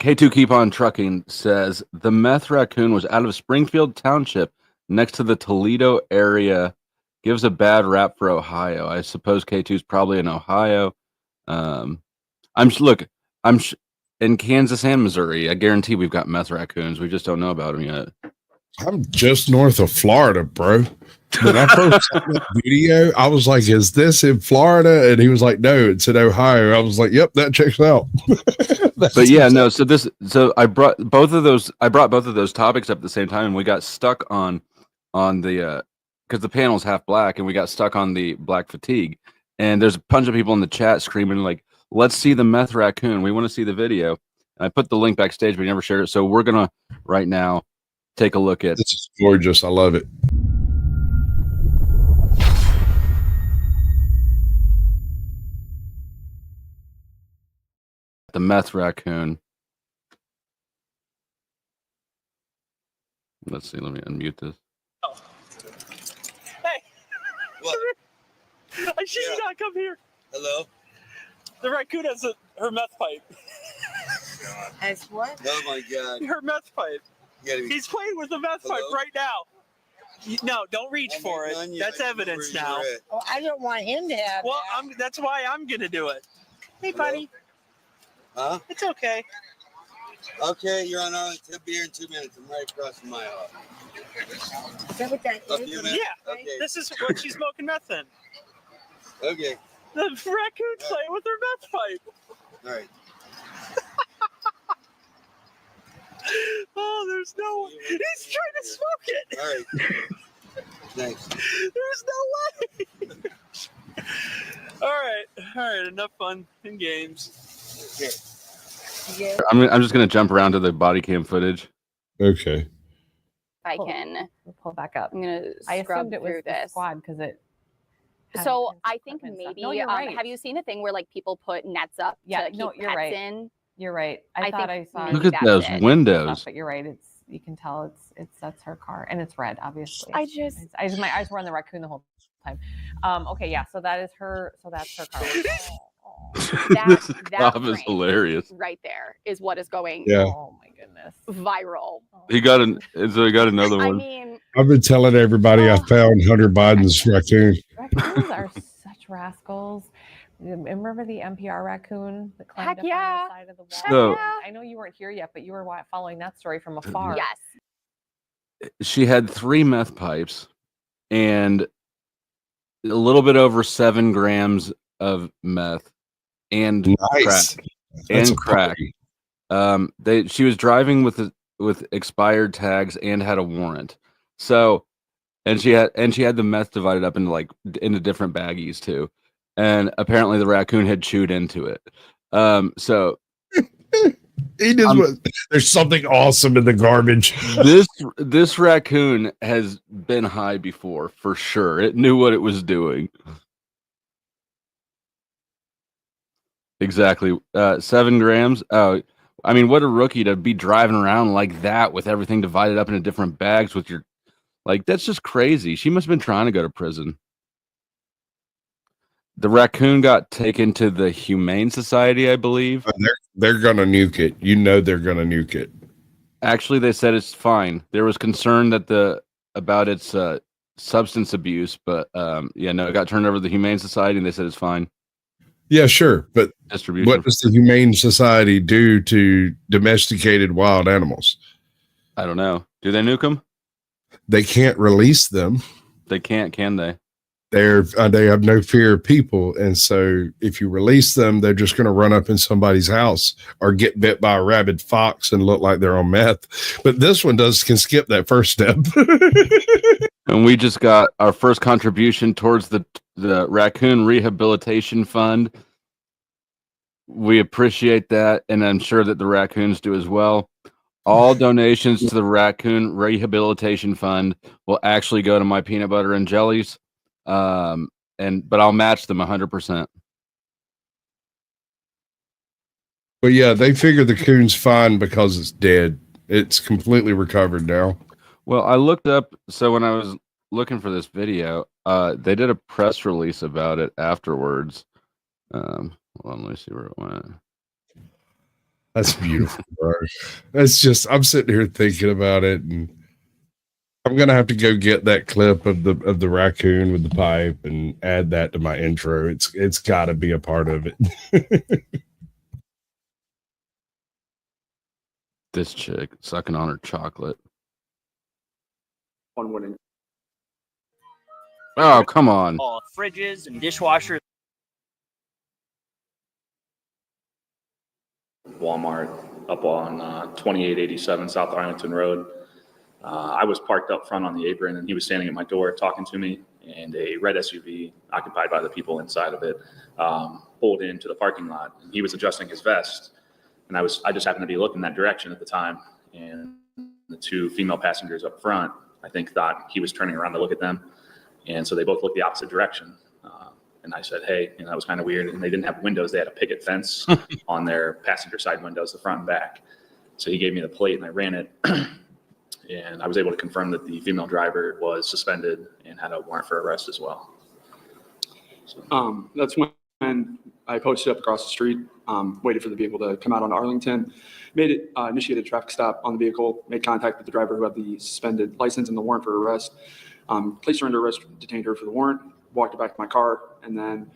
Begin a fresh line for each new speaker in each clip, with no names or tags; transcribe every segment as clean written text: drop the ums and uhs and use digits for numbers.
K2 Keep On Trucking says the Meth Raccoon was out of Springfield Township next to the Toledo area. Gives a bad rap for Ohio. I suppose K2 is probably in Ohio. I'm in Kansas and Missouri. I guarantee we've got meth raccoons. We just don't know about them yet.
I'm just north of Florida, bro. When I first saw that video, I was like, "Is this in Florida?" And he was like, "No, it's in Ohio." I was like, "Yep, that checks out."
But yeah, no. So I brought both of those. I brought both of those topics up at the same time, and we got stuck on the because the panel's half black, and we got stuck on the black fatigue. And there's a bunch of people in the chat screaming like, "Let's see the Meth Raccoon. We want to see the video." And I put the link backstage, but we never shared it. So we're gonna right now take a look at.
This is gorgeous. I love it.
The Meth Raccoon. Let's see. Let me unmute this.
Oh. Hey.
What?
I should not come here.
Hello?
The raccoon has her meth pipe.
As what?
Oh my God.
Her meth pipe. He's playing with the meth pipe right now. No, don't reach for it. That's evidence now.
Oh, I don't want him to have that.
That's why I'm going to do it. Hey, buddy.
Huh?
It's okay.
Okay, you're on Arlington. Be here in 2 minutes. I'm right across from my house.
Is that what that is?
Yeah.
Okay.
This is what she's smoking meth in.
Okay.
The raccoon's playing with her meth pipe.
All right.
Oh, there's no way. He's trying to smoke it.
All right. Thanks.
There's no way. All right. Enough fun and games.
Here.
Yeah.
I'm just gonna jump around to the body cam footage.
Okay.
If I can
pull back up.
I'm gonna
I
scrub
assumed it was
through
the
this.
squad because it.
So I think maybe
No, you're right.
have you seen the thing where like people put nets up
Yeah,
to keep
no, you're
pets
right.
in?
You're right. I thought I saw.
Look
maybe
at those
that's it.
windows.
But you're right. You can tell it's that's her car, and it's red, obviously.
I just
my eyes were on the raccoon the whole time. Okay, yeah. So that is her. So that's her car.
This
that
cop is
frame
hilarious.
right there is what is going
Yeah.
Oh my goodness.
viral.
He got another one.
I mean,
I've been telling everybody I found Hunter Biden's raccoon.
Raccoons are such rascals. Remember the NPR raccoon that climbed
Heck
up
yeah.
on the side of the wall?
So-
I know you weren't here yet, but you were following that story from afar.
yes.
She had 3 meth pipes and a little bit over 7 grams of meth and
Nice.
crack.
That's
And
a
crack.
party.
She was driving with expired tags and had a warrant. So, and she had the meth divided up into different baggies too. And apparently the raccoon had chewed into it. So
He just there's something awesome in the garbage.
this raccoon has been high before for sure. It knew what it was doing. Exactly. 7 grams. Oh, I mean, what a rookie to be driving around like that with everything divided up into different bags with your, that's just crazy. She must have been trying to go to prison. The raccoon got taken to the Humane Society, I believe.
They're gonna nuke it. You know they're gonna nuke it.
Actually, they said it's fine. There was concern about its substance abuse, but it got turned over to the Humane Society, and they said it's fine.
Yeah, sure. But
Distribution.
what does the Humane Society do to domesticated wild animals?
I don't know. Do they nuke them?
They can't release them.
They can't, can they?
They have no fear of people, and so if you release them, they're just going to run up in somebody's house or get bit by a rabid fox and look like they're on meth. But this one can skip that first step.
And we just got our first contribution towards the Raccoon Rehabilitation Fund. We appreciate that, and I'm sure that the raccoons do as well. All donations to the Raccoon Rehabilitation Fund will actually go to my peanut butter and jellies. But I'll match them 100%.
But yeah, they figure the coon's fine because it's dead. It's completely recovered now.
Well, I looked up, so when I was looking for this video, they did a press release about it afterwards. Hold on, let me see where it went.
That's beautiful, bro. That's just, I'm sitting here thinking about it, and I'm gonna have to go get that clip of the raccoon with the pipe and add that to my intro. It's got to be a part of it.
This chick sucking on her chocolate.
One winning.
Oh, come on.
All fridges and dishwashers.
Walmart up on 2887 South Arlington Road. I was parked up front on the apron, and he was standing at my door talking to me, and a red SUV occupied by the people inside of it pulled into the parking lot. And he was adjusting his vest, and I just happened to be looking that direction at the time, and the two female passengers up front, I think, thought he was turning around to look at them, and so they both looked the opposite direction. And I said, hey, that was kind of weird. And they didn't have windows. They had a picket fence on their passenger side windows, the front and back. So he gave me the plate, and I ran it. And I was able to confirm that the female driver was suspended and had a warrant for arrest as well.
So. That's when I posted up across the street, waited for the vehicle to come out on Arlington, initiated a traffic stop on the vehicle, made contact with the driver who had the suspended license and the warrant for arrest, placed her under arrest, detained her for the warrant, walked her back to my car. And then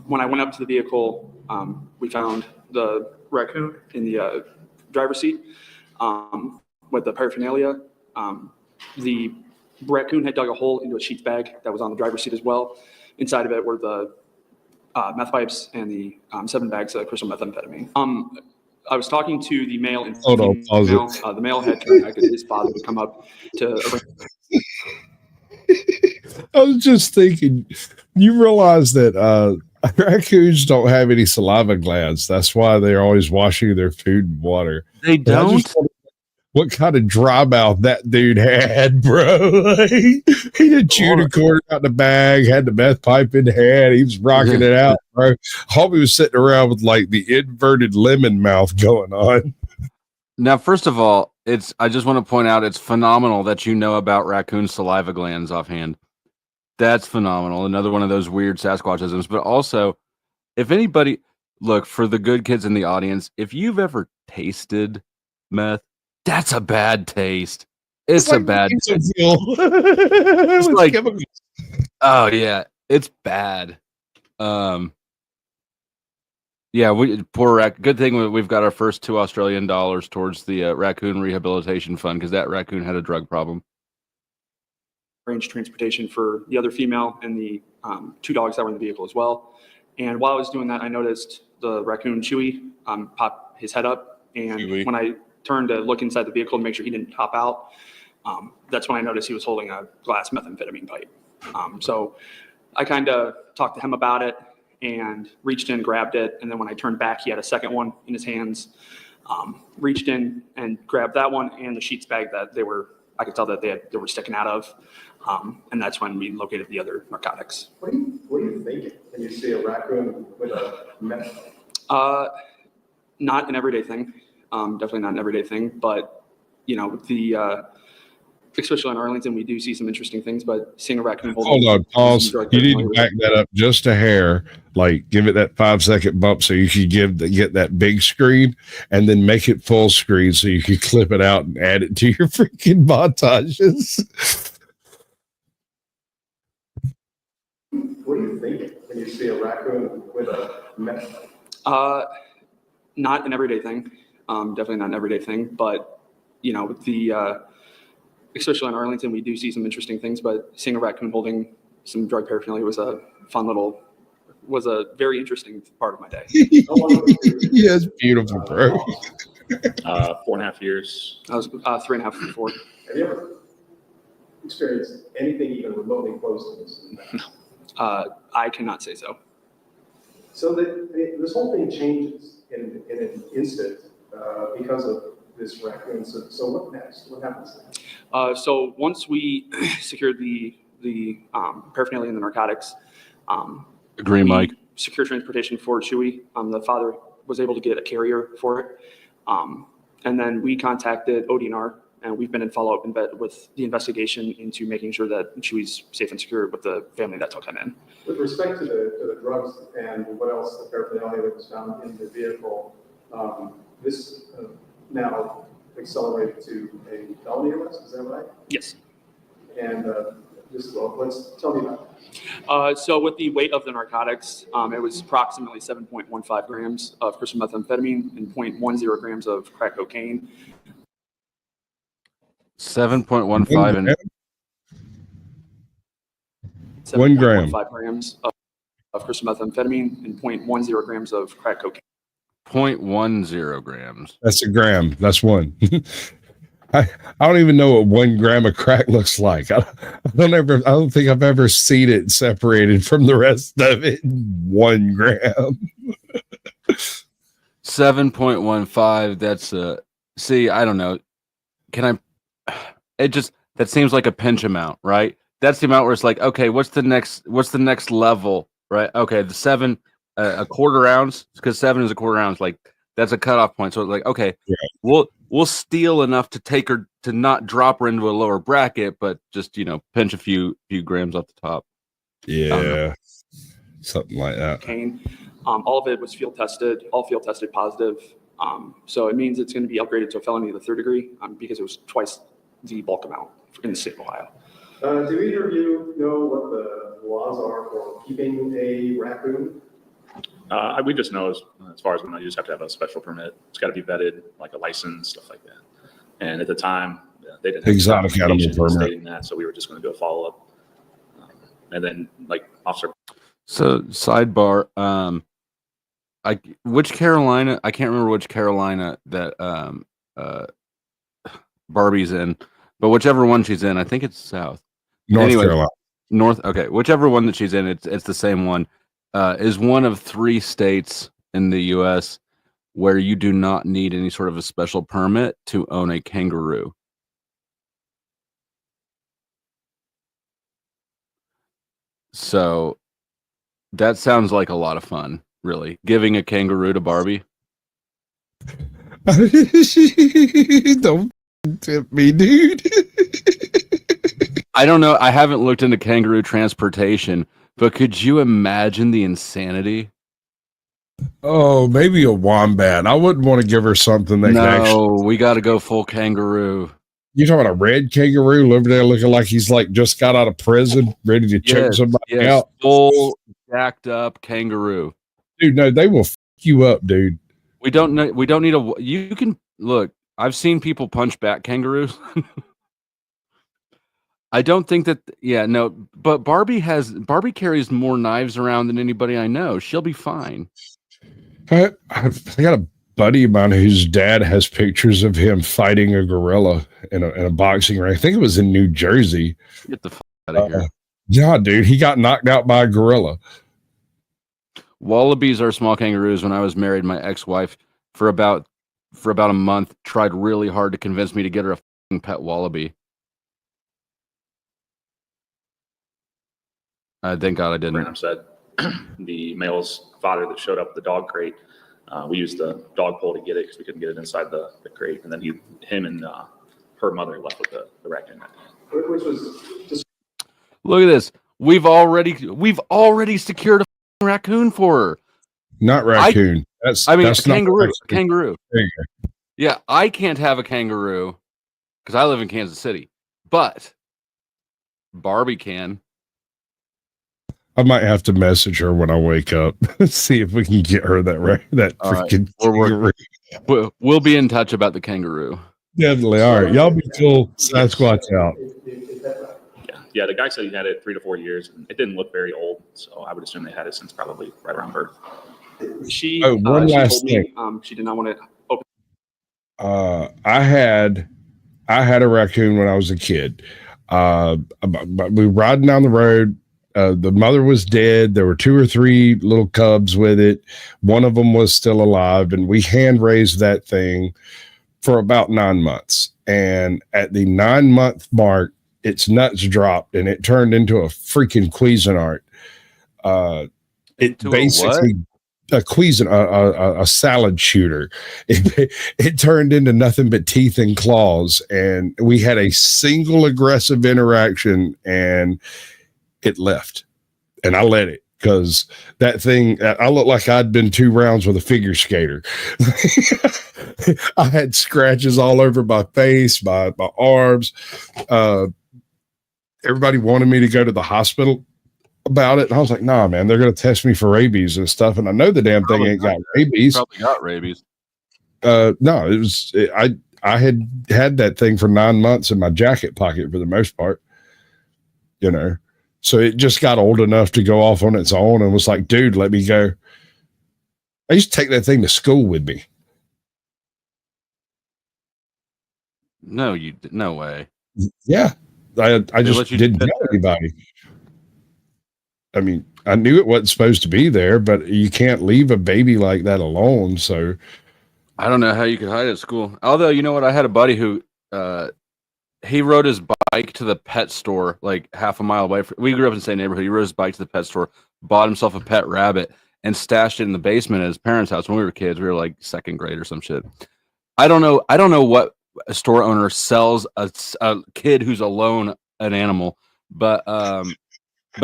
when I went up to the vehicle, we found the raccoon in the driver's seat with the paraphernalia. The raccoon had dug a hole into a sheets bag that was on the driver's seat as well. Inside of it were the meth pipes and the 7 bags of crystal methamphetamine. I was talking to the male and female. The male had contacted his father to come up to.
I was just thinking, you realize that raccoons don't have any saliva glands. That's why they're always washing their food and water.
They don't?
What kind of dry mouth that dude had, bro. He just chewed a quarter out the bag, had the meth pipe in the hand. He was rocking it out, bro. Homie was sitting around with like the inverted lemon mouth going on.
Now, first of all, I just want to point out it's phenomenal that you know about raccoon saliva glands offhand. That's phenomenal. Another one of those weird Sasquatchisms. But also, if anybody, look, for the good kids in the audience, if you've ever tasted meth, that's a bad taste. It's a bad taste. It's like, oh yeah, it's bad. Yeah, good thing we've got our first $2 Australian towards the raccoon rehabilitation fund, because that raccoon had a drug problem.
Arranged transportation for the other female and the 2 dogs that were in the vehicle as well. And while I was doing that, I noticed the raccoon Chewy pop his head up, and when I turned to look inside the vehicle to make sure he didn't hop out, that's when I noticed he was holding a glass methamphetamine pipe. So I kind of talked to him about it and reached in, grabbed it, and then when I turned back, he had a second one in his hands. Reached in and grabbed that one and the sheets bag that I could tell that they were sticking out of, and that's when we located the other narcotics.
What are you thinking when you see a raccoon with a meth?
Not an everyday thing. Definitely not an everyday thing, but especially in Arlington, we do see some interesting things, but seeing a raccoon
hold on, pause. You need to back that up just a hair, like give it that 5-second bump so you can get that big screen, and then make it full screen so you can clip it out and add it to your freaking montages.
What are you thinking when you see a raccoon with a meth?
Not an everyday thing. Definitely not an everyday thing, but especially in Arlington, we do see some interesting things, but seeing a raccoon holding some drug paraphernalia was a very interesting part of my day.
Yeah, it's beautiful, bro.
4.5 years.
I was 3.5 to 4.
Have you ever experienced anything even remotely close to this?
I cannot say so.
So this whole thing changes in an instant because of this raccoon. So what next? What happens then?
So once we secured the paraphernalia and the narcotics,
Agree, Mike.
Secure transportation for Chewy. The father was able to get a carrier for it, and then we contacted ODNR, and we've been in follow-up with the investigation into making sure that Chewy's safe and secure with the family that took him in.
With respect to the drugs and what else, the paraphernalia that was found in the vehicle, this now accelerated to a felony arrest, is that right?
Yes.
And let's tell me about
So with the weight of the narcotics, it was approximately 7.15 grams of crystal methamphetamine and 0.10 grams of crack cocaine.
7.15 and
1 gram.
7.15 grams of crystal methamphetamine and 0.10 grams of crack cocaine.
0.10 grams.
That's a gram. That's one. I don't even know what 1 gram of crack looks like. I don't think I've ever seen it separated from the rest of it. 1 gram.
7.15. That's see, I don't know. That seems like a pinch amount, right? That's the amount where it's like, okay, what's the next level, right? Okay, the 7, a quarter ounce, because 7 is a quarter ounce, like that's a cutoff point. So it's like, okay, yeah. We'll steal enough to take her to not drop her into a lower bracket, but just pinch a few grams off the top.
Yeah, something like that.
Cocaine. All of it was field tested, all field tested positive. So it means it's going to be upgraded to a felony of the 3rd degree because it was twice the bulk amount in the state of Ohio.
Do either of you know what the laws are for keeping a raccoon?
We just know as far as we know, you just have to have a special permit. It's got to be vetted, like a license, stuff like that. And at the time, they didn't have
exotic animal permit
stating that, so we were just going to do a follow up. And then, like officer.
So sidebar, which Carolina? I can't remember which Carolina that Barbie's in, but whichever one she's in, I think it's South.
North Carolina.
North. Okay, whichever one that she's in, it's the same one. Is one of 3 states in the U.S. where you do not need any sort of a special permit to own a kangaroo. So that sounds like a lot of fun, really. Giving a kangaroo to Barbie.
Don't tip me, dude.
I don't know. I haven't looked into kangaroo transportation, but could you imagine the insanity?
Oh, maybe a wombat. I wouldn't want to give her something that
no,
can actually...
we got to go full kangaroo.
You talking about a red kangaroo over there looking like he's like just got out of prison, ready to choke somebody out?
Full jacked up kangaroo.
Dude, no, they will f you up, dude.
We don't need a. You can look. I've seen people punch back kangaroos. I don't think that. Yeah, no. But Barbie carries more knives around than anybody I know. She'll be fine.
I got a buddy of mine whose dad has pictures of him fighting a gorilla in a boxing ring. I think it was in New Jersey.
Get the f out of here.
Yeah, dude, he got knocked out by a gorilla.
Wallabies are small kangaroos. When I was married, my ex-wife for about a month tried really hard to convince me to get her a pet wallaby. Thank God I didn't.
Brandon said the male's father that showed up with the dog crate. We used the dog pole to get it because we couldn't get it inside the crate, and then him and her mother left with the raccoon.
Which was
Look at this. We've already secured a raccoon for her.
Not raccoon.
That's kangaroo. Kangaroo. There you go. Yeah, I can't have a kangaroo because I live in Kansas City, but Barbie can.
I might have to message her when I wake up. See if we can get her that freaking
kangaroo. We'll be in touch about the kangaroo.
Definitely. All right. Y'all be cool. Sasquatch out.
Yeah, the guy said he had it 3 to 4 years, and it didn't look very old, so I would assume they had it since probably right around birth.
One last thing.
She did not want to open.
I had a raccoon when I was a kid. We were riding down the road. The mother was dead. There were 2 or 3 little cubs with it. One of them was still alive, and we hand raised that thing for about 9 months. And at the 9-month mark, its nuts dropped and it turned into a freaking Cuisinart. It basically a Cuisinart, a salad shooter. It turned into nothing but teeth and claws, and we had a single aggressive interaction, and it left. And I let it. because that thing, I looked like I'd been 2 rounds with a figure skater. I had scratches all over my face, my arms. Everybody wanted me to go to the hospital about it. And I was like, nah, man, they're going to test me for rabies and stuff. And I know the damn thing ain't got rabies.
Probably got rabies.
No, I had that thing for 9 months in my jacket pocket for the most part, you know, so it just got old enough to go off on its own and was like, dude, let me go. I used to take that thing to school with me.
No way.
Yeah. I just didn't know anybody. I mean, I knew it wasn't supposed to be there, but you can't leave a baby like that alone. So
I don't know how you could hide at school. Although, you know what? I had a buddy who, he rode his bike to the pet store, like half a mile away. We grew up in the same neighborhood. He rode his bike to the pet store, bought himself a pet rabbit, and stashed it in the basement at his parents' house when we were kids. We were like 2nd grade or some shit. I don't know what a store owner sells a kid who's alone an animal, but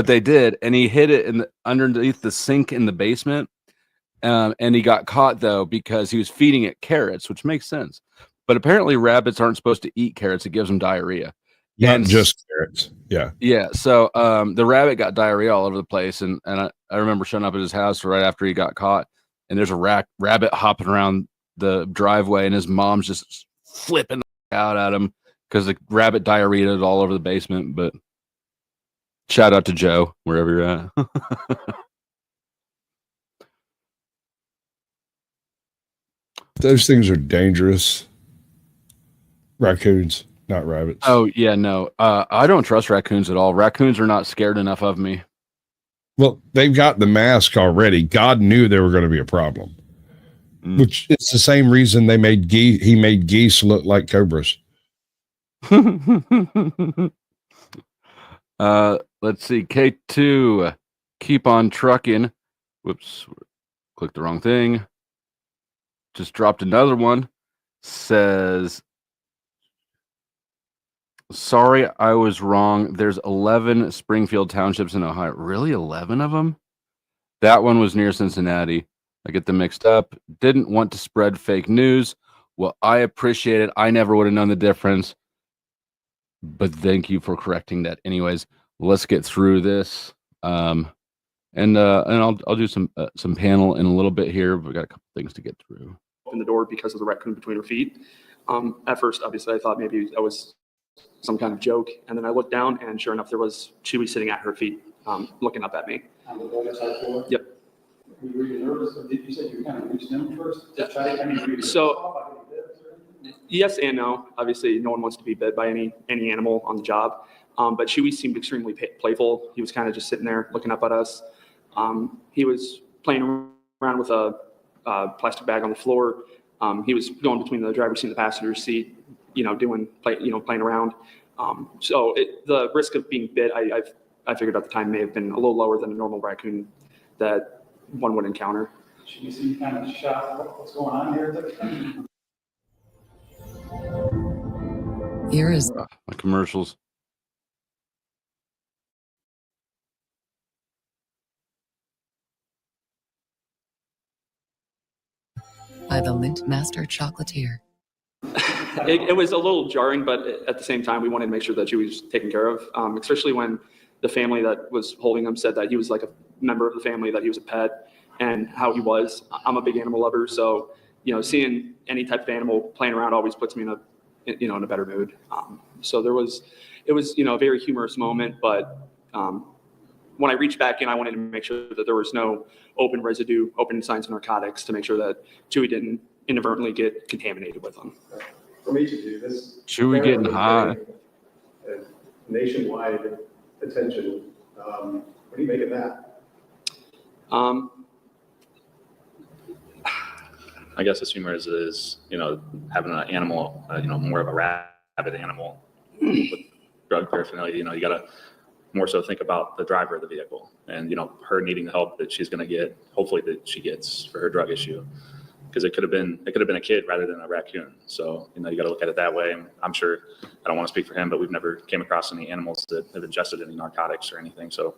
they did, and he hid it underneath the sink in the basement. And he got caught though because he was feeding it carrots, which makes sense. But apparently rabbits aren't supposed to eat carrots. It gives them diarrhea.
Not just carrots. Yeah.
Yeah. So the rabbit got diarrhea all over the place. And I remember showing up at his house right after he got caught. And there's a rabbit hopping around the driveway. And his mom's just flipping out at him because the rabbit diarrhea all over the basement. But shout out to Joe, wherever you're at.
Those things are dangerous. Raccoons, not rabbits.
Oh, yeah, no. I don't trust raccoons at all. Raccoons are not scared enough of me.
Well, they've got the mask already. God knew they were going to be a problem. Which it's the same reason he made geese look like cobras.
Let's see. K2, keep on trucking. Whoops, clicked the wrong thing. Just dropped another one. Says, sorry, I was wrong. There's 11 Springfield townships in Ohio. Really, 11 of them? That one was near Cincinnati. I get them mixed up. Didn't want to spread fake news. Well, I appreciate it. I never would have known the difference. But thank you for correcting that. Anyways, let's get through this. And I'll do some panel in a little bit here. We've got a couple things to get through.
Open the door because of the raccoon between her feet. At first, obviously, I thought maybe that was some kind of joke. And then I looked down, and sure enough, there was Chewy sitting at her feet, looking up at me.
On the other side floor?
Yep.
Were you nervous? Did you say you kind of reached in first?
Yeah. So, yes and no. Obviously, no one wants to be bit by any animal on the job. But Chewy seemed extremely playful. He was kind of just sitting there looking up at us. He was playing around with a plastic bag on the floor. He was going between the driver's seat and the passenger seat, playing around. So the risk of being bit, I figured at the time may have been a little lower than a normal raccoon that one would encounter.
Should you see kind of shocked what's going on here?
Here is my commercials.
By the Lint Master Chocolatier.
It was a little jarring, but at the same time, we wanted to make sure that she was taken care of, especially when the family that was holding him said that he was like a member of the family, that he was a pet, and how he was. I'm a big animal lover, so seeing any type of animal playing around always puts me in a better mood. So it was a very humorous moment, but when I reached back in, I wanted to make sure that there was no open residue, open signs of narcotics, to make sure that Chewy didn't inadvertently get contaminated with them.
From each of you, this
Chewy getting high.
Nationwide attention. What do you make of that?
I guess the humor is having an animal, more of a rabid animal with drug paraphernalia. You got to more so think about the driver of the vehicle and her needing the help that she's going to get, hopefully that she gets for her drug issue, because it could have been a kid rather than a raccoon. So you got to look at it that way. And I'm sure, I don't want to speak for him, but we've never came across any animals that have ingested any narcotics or anything. So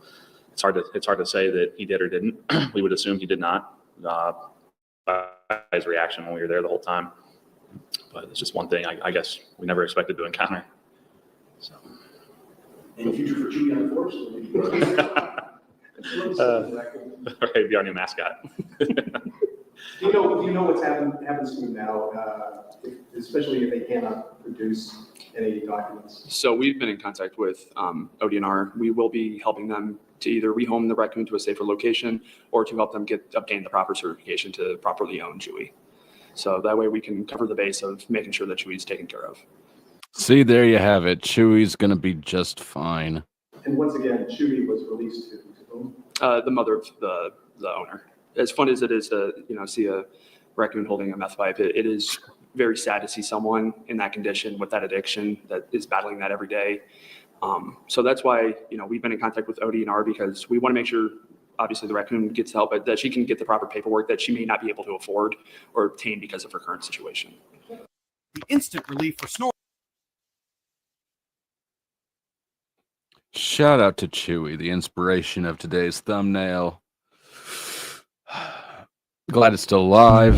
it's hard to say that he did or didn't. We would assume he did not, by his reaction when we were there the whole time. But it's just one thing I guess we never expected to encounter. So.
Any future for Chewy on the force?
Right, be our new mascot.
Do you know what's happens to him now, especially if they cannot produce any documents?
So we've been in contact with ODNR. We will be helping them to either rehome the raccoon to a safer location or to help them obtain the proper certification to properly own Chewy. So that way we can cover the base of making sure that Chewy's taken care of.
See, there you have it. Chewy's going to be just fine.
And once again, Chewy was released to whom?
The mother of the owner. As fun as it is to see a raccoon holding a meth pipe, it is very sad to see someone in that condition with that addiction that is battling that every day. So that's why we've been in contact with ODNR, because we want to make sure, obviously, the raccoon gets help, but that she can get the proper paperwork that she may not be able to afford or obtain because of her current situation.
Instant relief for snore.
Shout out to Chewy, the inspiration of today's thumbnail. Glad it's still alive.